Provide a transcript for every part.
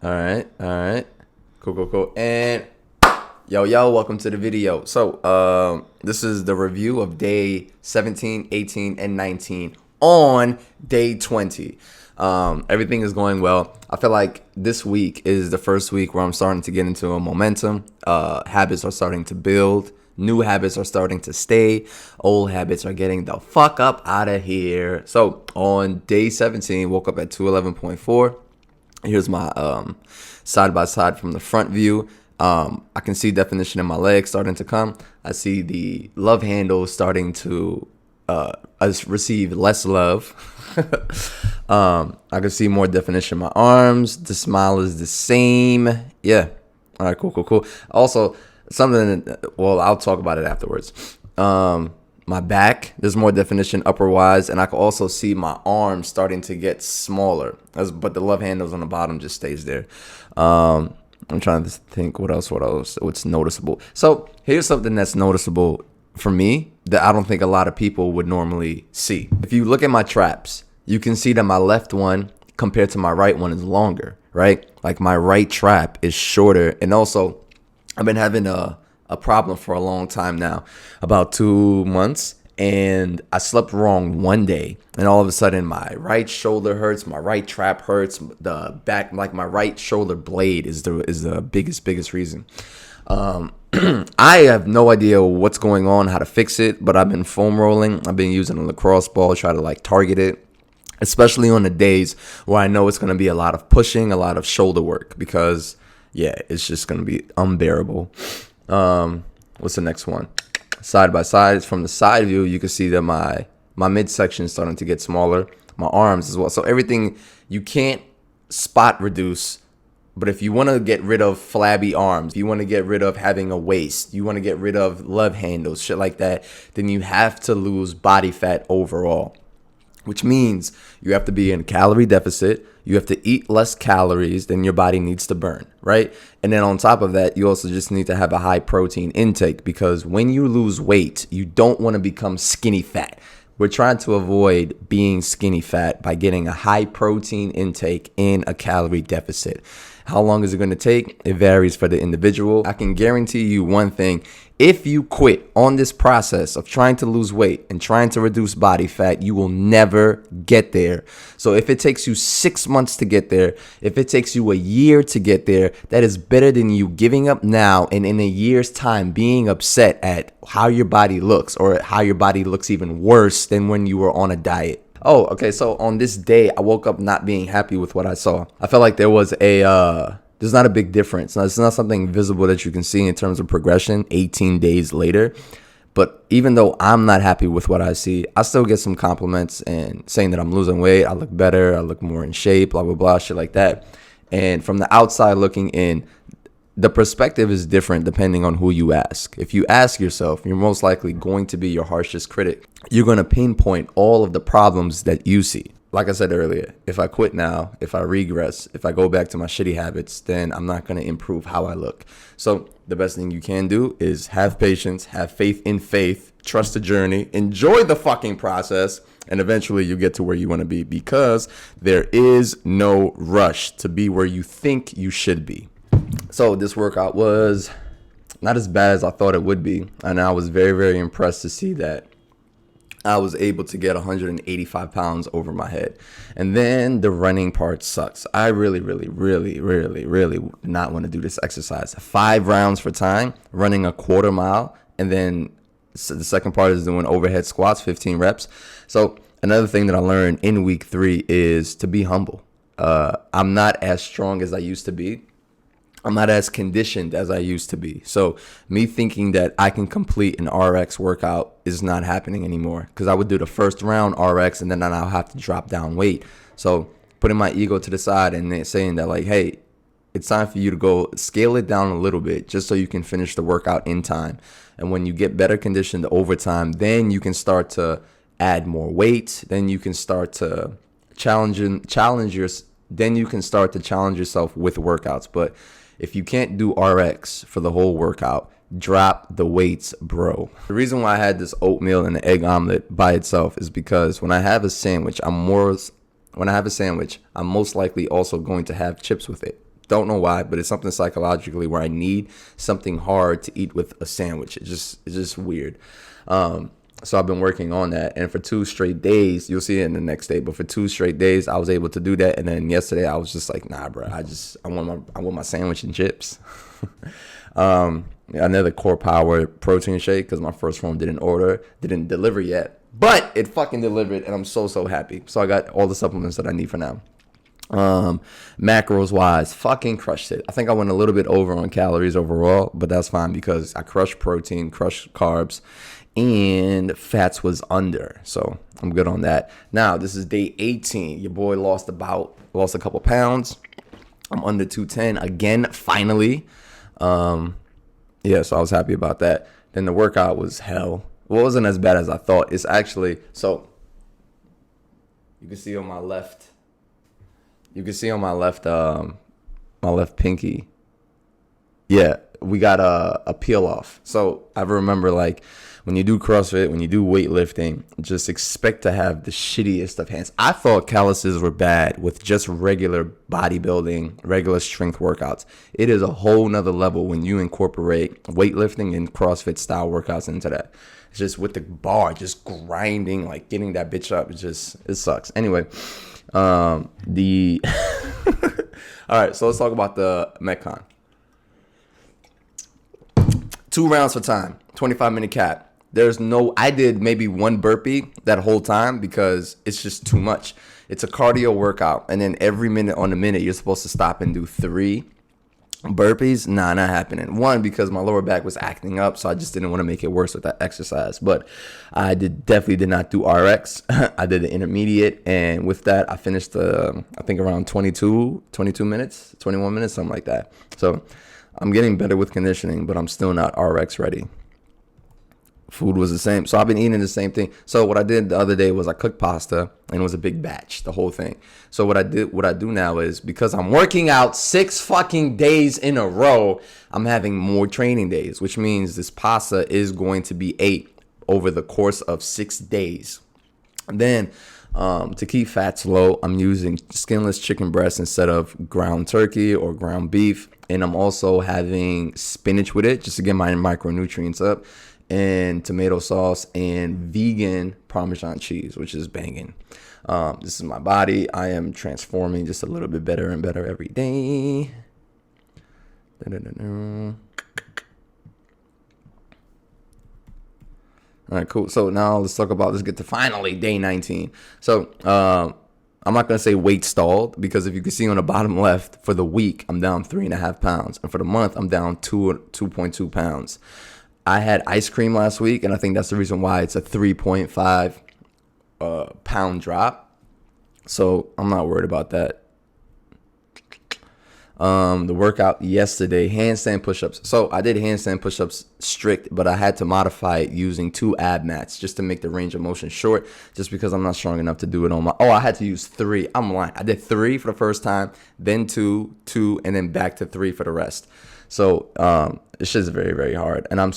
All right, all right. Cool. And yo, welcome to the video. So, this is the review of day 17, 18, and 19 on day 20. Everything is going well. I feel like this week is the first week where I'm starting to get into a momentum. Habits are starting to build. New habits are starting to stay. Old habits are getting the fuck up out of here. So, on day 17, woke up at 211.4. Here's my side by side from the front view. I can see definition in my legs starting to come. I see the love handle starting to receive less love. I can see more definition in my arms. The smile is the same. Yeah. All right, cool. Also, well, I'll talk about it afterwards. My back, there's more definition upper-wise, and I can also see my arms starting to get smaller, but the love handles on the bottom just stays there. I'm trying to think what's noticeable. So here's something that's noticeable for me that I don't think a lot of people would normally see. If you look at my traps, you can see that my left one compared to my right one is longer, right? Like my right trap is shorter, and also I've been having a problem for a long time now, about 2 months, and I slept wrong one day, and all of a sudden my right shoulder hurts, my right trap hurts, the back, like my right shoulder blade is the biggest reason. I have no idea what's going on, how to fix it, but I've been foam rolling. I've been using a lacrosse ball, try to like target it, especially on the days where I know it's going to be a lot of pushing, a lot of shoulder work, because yeah, it's just going to be unbearable. What's the next one? Side by side. From the side view, you can see that my midsection is starting to get smaller. My arms as well. So everything, you can't spot reduce. But if you want to get rid of flabby arms, you want to get rid of having a waist, you want to get rid of love handles, shit like that, then you have to lose body fat overall, which means you have to be in calorie deficit. You have to eat less calories than your body needs to burn, right? And then on top of that, you also just need to have a high protein intake, because when you lose weight, you don't want to become skinny fat. We're trying to avoid being skinny fat by getting a high protein intake in a calorie deficit. How long is it going to take? It varies for the individual. I can guarantee you one thing. If you quit on this process of trying to lose weight and trying to reduce body fat, you will never get there. So if it takes you 6 months to get there, if it takes you a year to get there, that is better than you giving up now and in a year's time being upset at how your body looks, or how your body looks even worse than when you were on a diet. Oh, okay. So on this day, I woke up not being happy with what I saw. I felt like there's not a big difference. Now, it's not something visible that you can see in terms of progression 18 days later. But even though I'm not happy with what I see, I still get some compliments and saying that I'm losing weight, I look better, I look more in shape, blah, blah, blah, shit like that. And from the outside looking in, the perspective is different depending on who you ask. If you ask yourself, you're most likely going to be your harshest critic. You're going to pinpoint all of the problems that you see. Like I said earlier, if I quit now, if I regress, if I go back to my shitty habits, then I'm not going to improve how I look. So the best thing you can do is have patience, have faith in faith, trust the journey, enjoy the fucking process, and eventually you get to where you want to be, because there is no rush to be where you think you should be. So this workout was not as bad as I thought it would be, and I was very impressed to see that I was able to get 185 pounds over my head. And then the running part sucks. I really did not want to do this exercise. 5 rounds for time, running a quarter mile, and then the second part is doing overhead squats, 15 reps. So another thing that I learned in week 3 is to be humble. I'm not as strong as I used to be. I'm not as conditioned as I used to be. So me thinking that I can complete an RX workout is not happening anymore, because I would do the first round RX and then I'll have to drop down weight. So putting my ego to the side and saying that, like, hey, it's time for you to go scale it down a little bit just so you can finish the workout in time. And when you get better conditioned over time, then you can start to add more weight. Then you can start to challenge yourself with workouts. But if you can't do RX for the whole workout, drop the weights, bro. The reason why I had this oatmeal and the egg omelet by itself is because when I have a sandwich, I'm most likely also going to have chips with it. Don't know why, but it's something psychologically where I need something hard to eat with a sandwich. It's just weird. So I've been working on that, and for 2 straight days, you'll see it in the next day, but for 2 straight days, I was able to do that. And then yesterday, I was just like, nah, bro, I want my sandwich and chips. Another Core Power protein shake, because my first form didn't deliver yet, but it fucking delivered, and I'm so happy. So I got all the supplements that I need for now. Macros wise, fucking crushed it. I think I went a little bit over on calories overall, but that's fine because I crushed protein, crushed carbs, and fats was under, so I'm good on that. Now this is day 18. Your boy lost a couple pounds. I'm under 210 again, finally. Yeah, so I was happy about that. Then the workout was hell. Well, it wasn't as bad as I thought. It's actually, so you can see on my left, my left pinky. Yeah, we got a peel off. So I remember, like, when you do CrossFit, when you do weightlifting, just expect to have the shittiest of hands. I thought calluses were bad with just regular bodybuilding, regular strength workouts. It is a whole nother level when you incorporate weightlifting and CrossFit style workouts into that. It's just with the bar, just grinding, like getting that bitch up. It sucks. Anyway, all right, so let's talk about the Metcon. 2 rounds for time, 25-minute cap. I did maybe 1 burpee that whole time because it's just too much. It's a cardio workout, and then every minute on the minute, you're supposed to stop and do 3 burpees. Nah, not happening. 1, because my lower back was acting up, so I just didn't want to make it worse with that exercise. But I definitely did not do RX. I did the intermediate, and with that, I finished, I think around 22 minutes, 21 minutes, something like that. So I'm getting better with conditioning, but I'm still not RX ready. Food was the same. So I've been eating the same thing. So what I did the other day was I cooked pasta, and it was a big batch, the whole thing. So what I do now is, because I'm working out 6 fucking days in a row, I'm having more training days, which means this pasta is going to be 8 over the course of 6 days. And then to keep fats low, I'm using skinless chicken breast instead of ground turkey or ground beef. And I'm also having spinach with it just to get my micronutrients up, and tomato sauce and vegan Parmesan cheese, which is banging. This is my body. I am transforming just a little bit better and better every day. All right, cool. So now let's get to finally day 19. So I'm not going to say weight stalled, because if you can see on the bottom left, for the week, I'm down 3.5 pounds. And for the month, I'm down 2.2 pounds. I had ice cream last week, and I think that's the reason why it's a 3.5 pound drop. So I'm not worried about that. The workout yesterday, handstand push-ups. So I did handstand push-ups strict, but I had to modify it using 2 ab mats just to make the range of motion short, just because I'm not strong enough to do it on my... Oh, I had to use 3. I'm lying. I did 3 for the first time, then 2, and then back to 3 for the rest. So it's just very, very hard. And I'm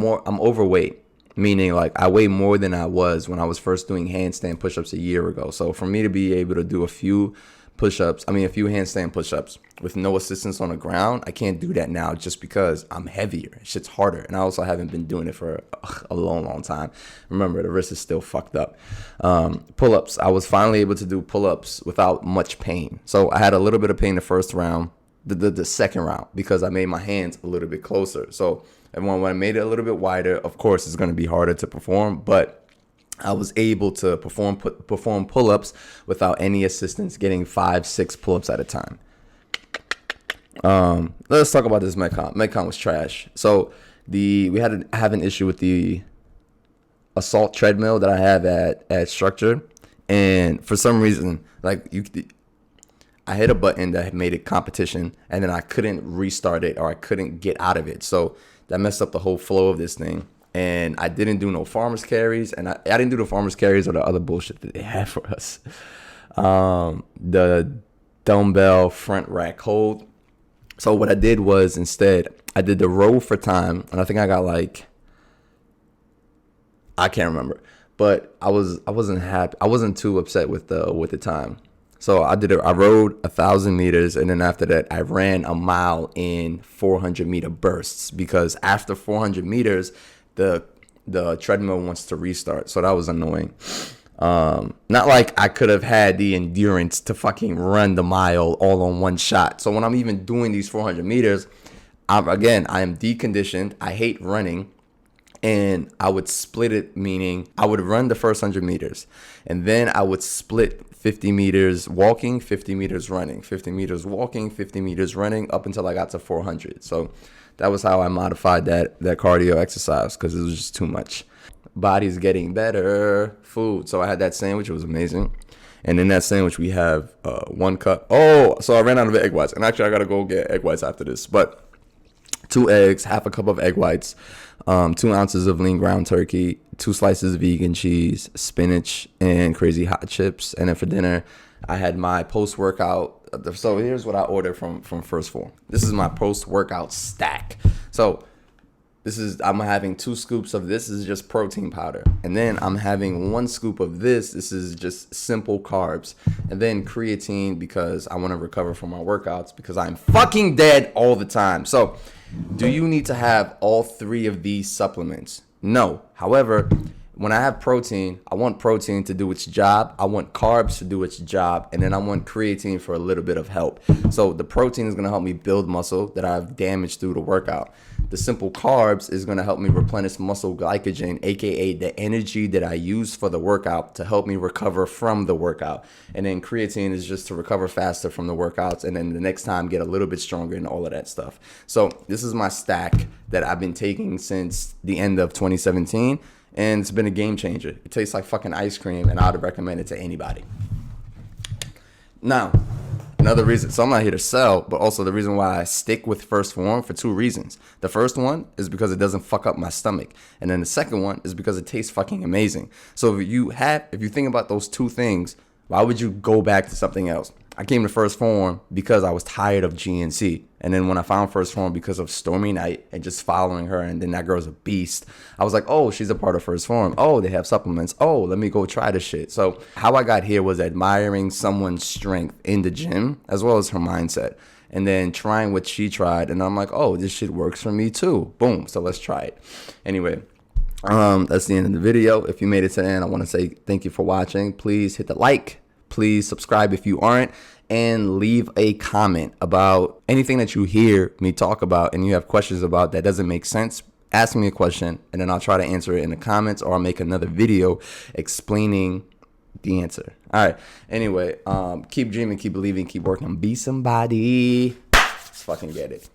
overweight, meaning like I weigh more than I was when I was first doing handstand push-ups a year ago. So for me to be able to do a few handstand push-ups with no assistance on the ground, I can't do that now just because I'm heavier. Shit's harder. And I also haven't been doing it for a long, long time. Remember, the wrist is still fucked up. Pull-ups. I was finally able to do pull-ups without much pain. So I had a little bit of pain the first round, the second round, because I made my hands a little bit closer. So and when I made it a little bit wider, of course, it's going to be harder to perform, but I was able to perform pull-ups without any assistance, getting 5-6 pull-ups at a time. Let's talk about this Metcon. Metcon was trash. So we have an issue with the assault treadmill that I have at Structure, and for some reason, I hit a button that made it competition, and then I couldn't restart it, or I couldn't get out of it. So that messed up the whole flow of this thing. And I didn't do no farmer's carries, and I didn't do the farmer's carries or the other bullshit that they had for us. The dumbbell front rack hold. So what I did was, instead, I did the row for time, and I think I got I can't remember, but I wasn't happy. I wasn't too upset with the time. So I rode 1,000 meters, and then after that, I ran a mile in 400-meter bursts, because after 400 meters, the treadmill wants to restart. So that was annoying. Not like I could have had the endurance to fucking run the mile all on one shot. So when I'm even doing these 400 meters, I am deconditioned. I hate running. And I would split it, meaning I would run the first 100 meters, and then I would split 50 meters walking, 50 meters running, 50 meters walking, 50 meters running, up until I got to 400. So that was how I modified that cardio exercise, because it was just too much. Body's getting better. Food. So I had that sandwich. It was amazing. And in that sandwich, we have 1 cup. Oh, so I ran out of egg whites. And actually, I got to go get egg whites after this. But 2 eggs, half a cup of egg whites, 2 ounces of lean ground turkey, 2 slices of vegan cheese, spinach, and crazy hot chips. And then for dinner, I had my post-workout. So here's what I ordered from First Form. This is my post-workout stack. So I'm having 2 scoops of this. This is just protein powder. And then I'm having 1 scoop of this. This is just simple carbs. And then creatine, because I want to recover from my workouts, because I'm fucking dead all the time. So do you need to have all 3 of these supplements? No. However, when I have protein, I want protein to do its job. I want carbs to do its job. And then I want creatine for a little bit of help. So the protein is going to help me build muscle that I've damaged through the workout. The simple carbs is going to help me replenish muscle glycogen, aka the energy that I use for the workout, to help me recover from the workout. And then creatine is just to recover faster from the workouts, and then the next time get a little bit stronger and all of that stuff. So this is my stack that I've been taking since the end of 2017, and it's been a game changer. It tastes like fucking ice cream, and I'd recommend it to anybody. Now, another reason, so I'm not here to sell, but also the reason why I stick with First Form, for 2 reasons. The first one is because it doesn't fuck up my stomach. And then the second one is because it tastes fucking amazing. So if you think about those 2 things, why would you go back to something else? I came to First Form because I was tired of GNC. And then when I found First Form because of Stormy Night and just following her, and then that girl's a beast, I was like, oh, she's a part of First Form. Oh, they have supplements. Oh, let me go try this shit. So how I got here was admiring someone's strength in the gym, as well as her mindset, and then trying what she tried. And I'm like, oh, this shit works for me too. Boom. So let's try it. Anyway, that's the end of the video. If you made it to the end, I want to say thank you for watching. Please hit the like. Please subscribe if you aren't, and leave a comment about anything that you hear me talk about and you have questions about that doesn't make sense. Ask me a question, and then I'll try to answer it in the comments, or I'll make another video explaining the answer. All right. Anyway, keep dreaming, keep believing, keep working. Be somebody. Let's fucking get it.